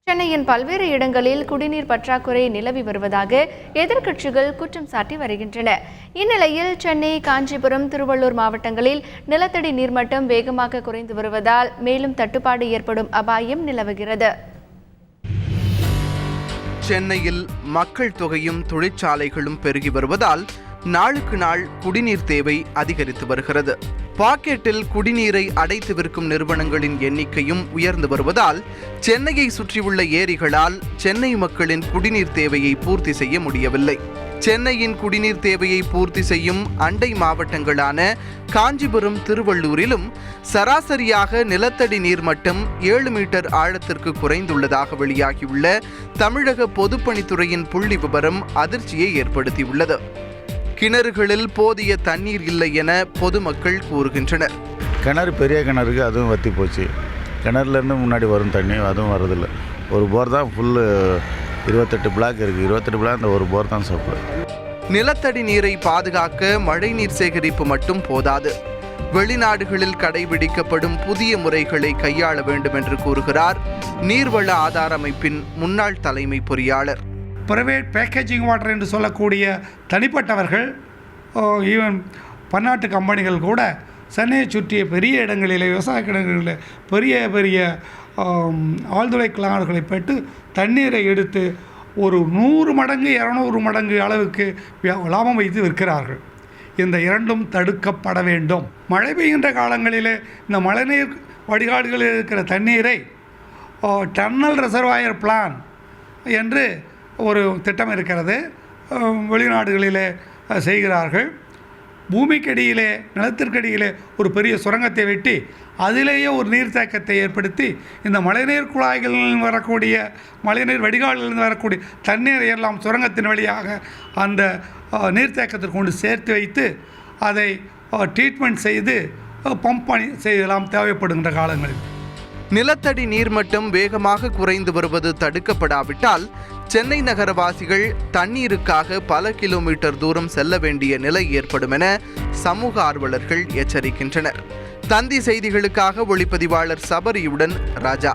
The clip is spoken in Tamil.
சென்னையின் பல்வேறு இடங்களில் குடிநீர் பற்றாக்குறை நிலவி வருவதாக எதிர்க்கட்சிகள் குற்றம் சாட்டி வருகின்றன. இந்நிலையில் சென்னை, காஞ்சிபுரம், திருவள்ளூர் மாவட்டங்களில் நிலத்தடி நீர்மட்டம் வேகமாக குறைந்து வருவதால் மேலும் தட்டுப்பாடு ஏற்படும் அபாயம் நிலவுகிறது. சென்னையில் மக்கள் தொகையும் தொழிற்சாலைகளும் பெருகி வருவதால் நாளுக்கு நாள் குடிநீர் தேவை அதிகரித்து வருகிறது. பாக்கெட்டில் குடிநீரை அடைத்து விற்கும் நிறுவனங்களின் எண்ணிக்கையும் உயர்ந்து வருவதால் சென்னையை சுற்றியுள்ள ஏரிகளால் சென்னை மக்களின் குடிநீர் தேவையை பூர்த்தி செய்ய முடியவில்லை. சென்னையின் குடிநீர் தேவையை பூர்த்தி செய்யும் அண்டை மாவட்டங்களான காஞ்சிபுரம், திருவள்ளூரிலும் சராசரியாக நிலத்தடி நீர்மட்டம் 7 மீட்டர் ஆழத்திற்கு குறைந்துள்ளதாக வெளியாகியுள்ள தமிழக பொதுப்பணித்துறையின் புள்ளி விவரம் அதிர்ச்சியை ஏற்படுத்தியுள்ளது. கிணறுகளில் போதிய தண்ணீர் இல்லை என பொதுமக்கள் கூறுகின்றனர். கிணறு பெரிய கிணறுக்கு அதுவும் வற்றி போச்சு. கிணறுலேருந்து முன்னாடி வரும் தண்ணி அதுவும் வரதில்லை. ஒரு போர் தான் ஃபுல்லு 28 பிளாக் இருக்குது. 28 பிளாக் அந்த ஒரு போர் தான் சப்ளை. நிலத்தடி நீரை பாதுகாக்க மழைநீர் சேகரிப்பு மட்டும் போதாது. வெளிநாடுகளில் கடைபிடிக்கப்படும் புதிய முறைகளை கையாள வேண்டும் என்று கூறுகிறார் நீர்வள ஆதார அமைப்பின் முன்னாள் தலைமை பொறியாளர். பிரைவேட் பேக்கேஜிங் வாட்டர் என்று சொல்லக்கூடிய தனிப்பட்டவர்கள், ஈவன் பன்னாட்டு கம்பெனிகள் கூட சென்னையை சுற்றிய பெரிய இடங்களில், விவசாய கிடங்குகளில் பெரிய பெரிய ஆழ்துளை கிணறுகளை பெற்று தண்ணீரை எடுத்து ஒரு 100 மடங்கு 200 மடங்கு அளவுக்கு லாபம் வைத்து விற்கிறார்கள். இந்த இரண்டும் தடுக்கப்பட வேண்டும். மழை பெய்கின்ற காலங்களில் இந்த மழைநீர் வடிகால்களில் இருக்கிற தண்ணீரை டன்னல் ரிசர்வாயர் பிளான் என்று ஒரு திட்டம் இருக்கிறது. வெளிநாடுகளிலே செய்கிறார்கள். பூமிக்கடியிலே, நிலத்திற்கடியிலே ஒரு பெரிய சுரங்கத்தை வெட்டி அதிலேயே ஒரு நீர்த்தேக்கத்தை ஏற்படுத்தி இந்த மழைநீர் குழாய்களில் வரக்கூடிய, மழைநீர் வடிகால்களிலிருந்து வரக்கூடிய தண்ணீரை எல்லாம் சுரங்கத்தின் வழியாக அந்த நீர்த்தேக்கத்திற்கு கொண்டு சேர்த்து வைத்து அதை ட்ரீட்மெண்ட் செய்து பம்ப் பணி செய்யலாம் தேவைப்படுகின்ற காலங்களில். நிலத்தடி நீர்மட்டம் வேகமாக குறைந்து வருவது தடுக்கப்படாவிட்டால் சென்னை நகரவாசிகள் தண்ணீருக்காக பல கிலோமீட்டர் தூரம் செல்ல வேண்டிய நிலை ஏற்படும் என சமூக ஆர்வலர்கள் எச்சரிக்கின்றனர். தந்தி செய்திகளுக்காக ஒளிப்பதிவாளர் சபரியுடன் ராஜா.